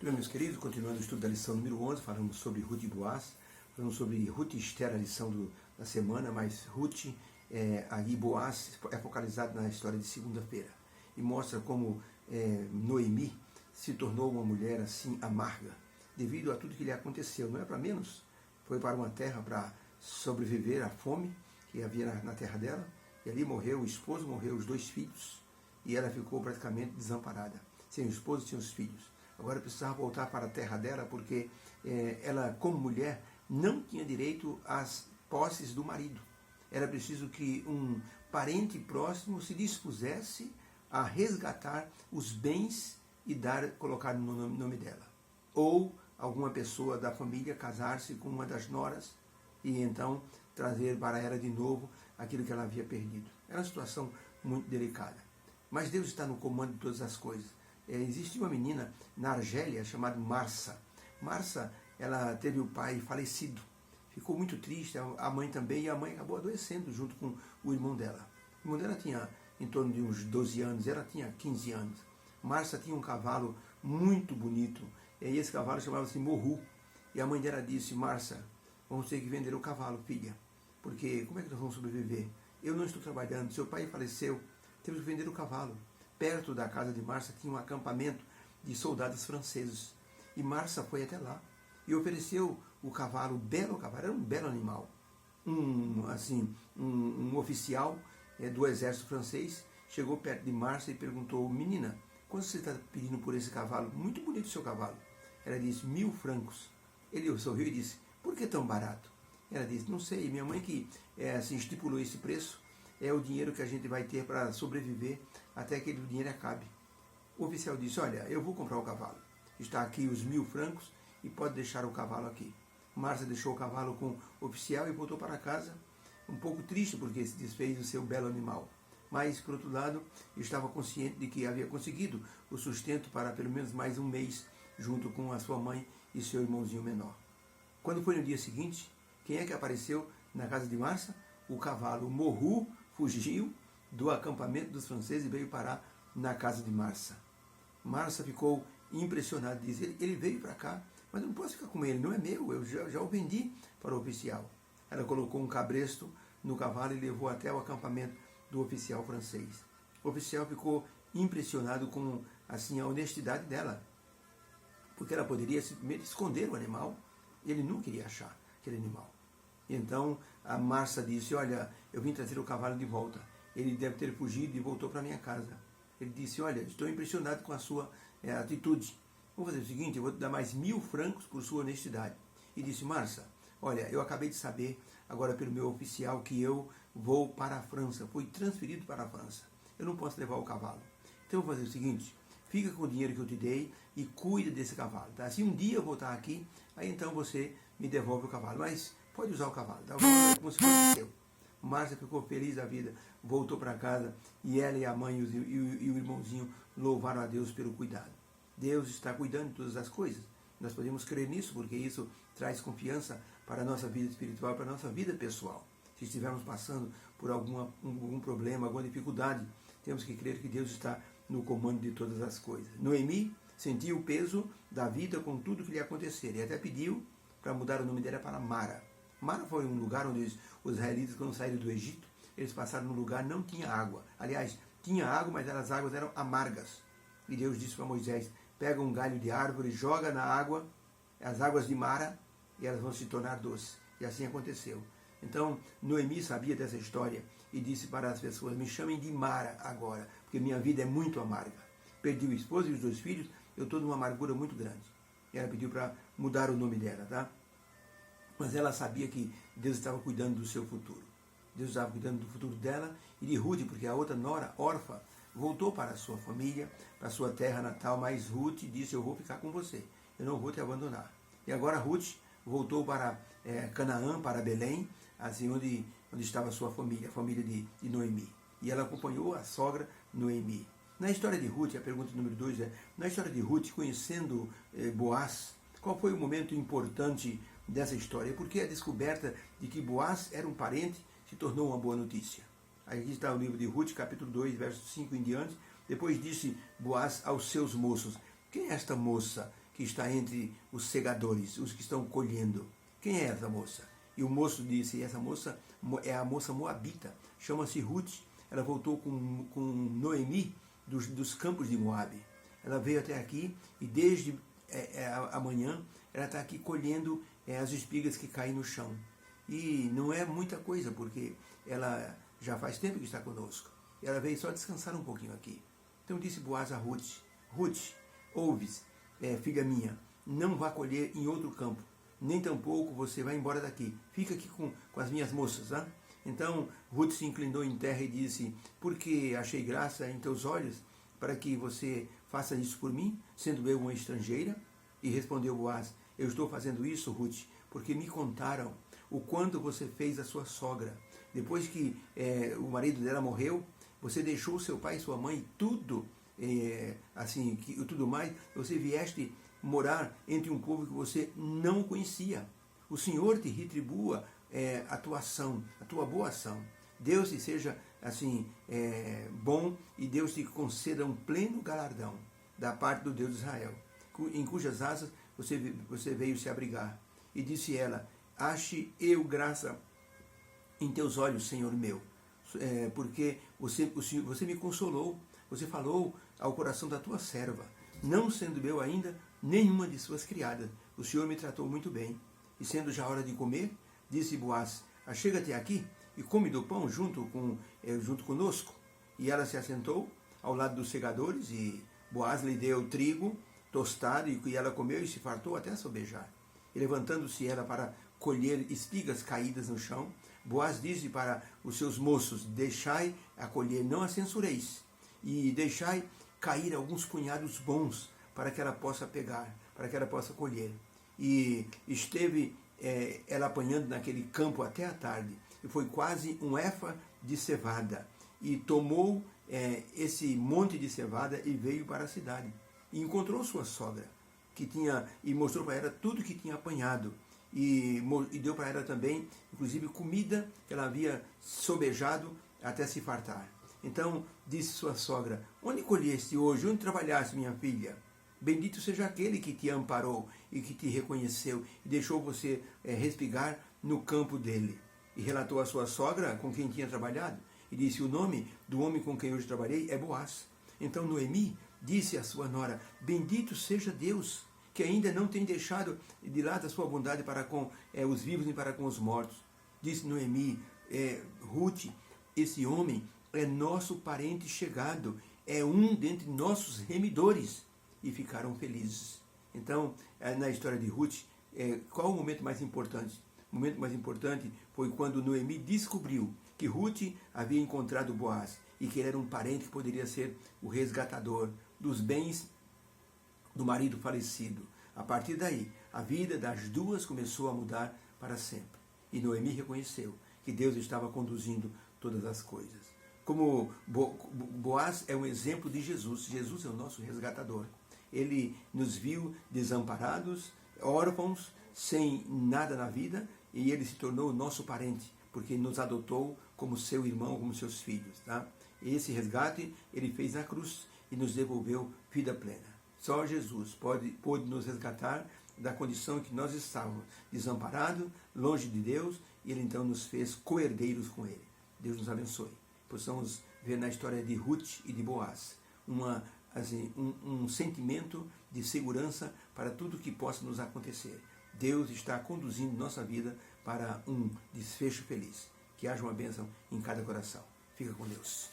Tudo bem, meus queridos? Continuando o estudo da lição número 11, falamos sobre Ruth e Boaz, falamos sobre Ruth e Esther, a lição da semana, mas Ruth e Boaz é focalizado na história de segunda-feira e mostra como Noemi se tornou uma mulher assim amarga, devido a tudo que lhe aconteceu. Não é para menos, foi para uma terra para sobreviver à fome que havia na terra dela, e ali morreu o esposo, morreu os 2 filhos, e ela ficou praticamente desamparada, sem o esposo e sem os filhos. Agora precisava voltar para a terra dela, porque ela, como mulher, não tinha direito às posses do marido. Era preciso que um parente próximo se dispusesse a resgatar os bens e colocar no nome dela. Ou alguma pessoa da família casar-se com uma das noras e então trazer para ela de novo aquilo que ela havia perdido. Era uma situação muito delicada. Mas Deus está no comando de todas as coisas. Existe uma menina na Argélia chamada Marsa. Marsa, ela teve o pai falecido. Ficou muito triste, a mãe também, e a mãe acabou adoecendo junto com o irmão dela. O irmão dela tinha em torno de uns 12 anos, ela tinha 15 anos. Marsa tinha um cavalo muito bonito, e esse cavalo chamava-se Morru. E a mãe dela disse: Marsa, vamos ter que vender o cavalo, filha, porque como é que nós vamos sobreviver? Eu não estou trabalhando, seu pai faleceu, temos que vender o cavalo. Perto da casa de Marsa tinha um acampamento de soldados franceses. E Marsa foi até lá e ofereceu o cavalo, belo cavalo, era um belo animal. Um oficial do exército francês chegou perto de Marsa e perguntou: menina, quanto você está pedindo por esse cavalo? Muito bonito o seu cavalo. Ela disse: 1000 francos. Ele sorriu e disse: por que tão barato? Ela disse: não sei, minha mãe que estipulou esse preço, é o dinheiro que a gente vai ter para sobreviver até que o dinheiro acabe. O oficial disse: olha, eu vou comprar o cavalo. Está aqui os 1000 francos e pode deixar o cavalo aqui. Marsa deixou o cavalo com o oficial e voltou para casa, um pouco triste porque se desfez do seu belo animal. Mas, por outro lado, estava consciente de que havia conseguido o sustento para pelo menos mais um mês, junto com a sua mãe e seu irmãozinho menor. Quando foi no dia seguinte, quem é que apareceu na casa de Marsa? O cavalo Morru fugiu do acampamento dos franceses e veio parar na casa de Marsa. Marsa ficou impressionada, diz: ele veio para cá, mas eu não posso ficar com ele, não é meu, eu já o vendi para o oficial. Ela colocou um cabresto no cavalo e levou até o acampamento do oficial francês. O oficial ficou impressionado com assim, a honestidade dela, porque ela poderia simplesmente esconder o animal, e ele não queria achar aquele animal. Então a Marsa disse: olha, eu vim trazer o cavalo de volta. Ele deve ter fugido e voltou para minha casa. Ele disse: olha, estou impressionado com a sua atitude. Vou fazer o seguinte, eu vou te dar mais 1000 francos por sua honestidade. E disse: Marsa, olha, eu acabei de saber agora pelo meu oficial que eu vou para a França. Fui transferido para a França. Eu não posso levar o cavalo. Então eu vou fazer o seguinte, fica com o dinheiro que eu te dei e cuida desse cavalo. Tá? Se um dia eu voltar aqui, aí então você me devolve o cavalo. Mas pode usar o cavalo. Tá? Como se fosse seu. Marsa ficou feliz da vida, voltou para casa e ela e a mãe e o irmãozinho louvaram a Deus pelo cuidado. Deus está cuidando de todas as coisas. Nós podemos crer nisso porque isso traz confiança para a nossa vida espiritual, para a nossa vida pessoal. Se estivermos passando por algum problema, alguma dificuldade, temos que crer que Deus está no comando de todas as coisas. Noemi sentiu o peso da vida com tudo que lhe acontecer e até pediu para mudar o nome dela para Mara. Mara foi um lugar onde os israelitas, quando saíram do Egito, eles passaram num lugar não tinha água. Aliás, tinha água, mas as águas eram amargas. E Deus disse para Moisés: pega um galho de árvore, joga na água, as águas de Mara, e elas vão se tornar doces. E assim aconteceu. Então, Noemi sabia dessa história e disse para as pessoas: me chamem de Mara agora, porque minha vida é muito amarga. Perdi o esposo e os 2 filhos, eu estou numa amargura muito grande. E ela pediu para mudar o nome dela, tá? Mas ela sabia que Deus estava cuidando do seu futuro. Deus estava cuidando do futuro dela e de Ruth, porque a outra nora, órfã, voltou para a sua família, para a sua terra natal, mas Ruth disse: eu vou ficar com você, eu não vou te abandonar. E agora Ruth voltou para Canaã, para Belém, assim onde estava a sua família, a família de Noemi. E ela acompanhou a sogra Noemi. Na história de Ruth, a pergunta número 2 é: na história de Ruth, conhecendo Boaz, qual foi o momento importante dessa história? Porque a descoberta de que Boaz era um parente se tornou uma boa notícia. Aqui está o livro de Ruth, capítulo 2, versos 5 em diante. Depois disse Boaz aos seus moços: quem é esta moça que que está entre os segadores, os que estão colhendo. Quem é essa moça? E o moço disse, essa moça é a moça moabita, chama-se Ruth. Ela voltou com Noemi dos campos de Moabe. Ela veio até aqui e desde amanhã ela está aqui colhendo as espigas que caem no chão. E não é muita coisa, porque ela já faz tempo que está conosco. Ela veio só descansar um pouquinho aqui. Então disse Boaz a Ruth, Ruth, ouves, filha minha, não vá colher em outro campo, nem tampouco você vai embora daqui. Fica aqui com as minhas moças. Tá? Então Ruth se inclinou em terra e disse, porque achei graça em teus olhos, para que você faça isso por mim, sendo eu uma estrangeira? E respondeu Boaz, eu estou fazendo isso, Ruth, porque me contaram o quanto você fez a sua sogra. Depois que o marido dela morreu, você deixou seu pai e sua mãe, tudo, tudo mais, você vieste morar entre um povo que você não conhecia. O Senhor te retribua a tua ação, a tua boa ação. Deus te seja bom e Deus te conceda um pleno galardão da parte do Deus de Israel, em cujas asas você veio se abrigar. E disse ela, ache eu graça em teus olhos, Senhor meu, porque você me consolou, você falou ao coração da tua serva, não sendo eu ainda nenhuma de suas criadas, o Senhor me tratou muito bem. E sendo já hora de comer, disse Boaz, achega-te aqui e come do pão junto conosco. E ela se assentou ao lado dos segadores, e Boaz lhe deu trigo tostado, e ela comeu e se fartou até sobejar. E levantando-se ela para colher espigas caídas no chão, Boaz disse para os seus moços, deixai a colher, não a censureis, e deixai cair alguns punhados bons, para que ela possa pegar, para que ela possa colher. E esteve ela apanhando naquele campo até a tarde, e foi quase um efa de cevada, e tomou esse monte de cevada e veio para a cidade, e encontrou sua sogra, e mostrou para ela tudo que tinha apanhado, e deu para ela também, inclusive, comida que ela havia sobejado até se fartar. Então disse sua sogra, onde colheste hoje, onde trabalhaste, minha filha? Bendito seja aquele que te amparou e que te reconheceu e deixou você respigar no campo dele. E relatou a sua sogra com quem tinha trabalhado, e disse, o nome do homem com quem hoje trabalhei é Boaz. Então Noemi disse à sua nora, bendito seja Deus, que ainda não tem deixado de lado a sua bondade para com os vivos e para com os mortos. Disse Noemi, Ruth, esse homem é nosso parente chegado, é um dentre nossos remidores. E ficaram felizes. Então, na história de Ruth, qual o momento mais importante? O momento mais importante foi quando Noemi descobriu que Ruth havia encontrado Boaz e que ele era um parente que poderia ser o resgatador dos bens do marido falecido. A partir daí, a vida das duas começou a mudar para sempre. E Noemi reconheceu que Deus estava conduzindo todas as coisas. Como Boaz é um exemplo de Jesus. Jesus é o nosso resgatador. Ele nos viu desamparados, órfãos, sem nada na vida, e ele se tornou nosso parente, porque nos adotou como seu irmão, como seus filhos. Tá? E esse resgate ele fez na cruz e nos devolveu vida plena. Só Jesus pôde nos resgatar da condição em que nós estávamos, desamparados, longe de Deus, e ele então nos fez co-herdeiros com ele. Deus nos abençoe. Possamos ver na história de Ruth e de Boaz um sentimento de segurança para tudo que possa nos acontecer. Deus está conduzindo nossa vida para um desfecho feliz. Que haja uma bênção em cada coração. Fica com Deus.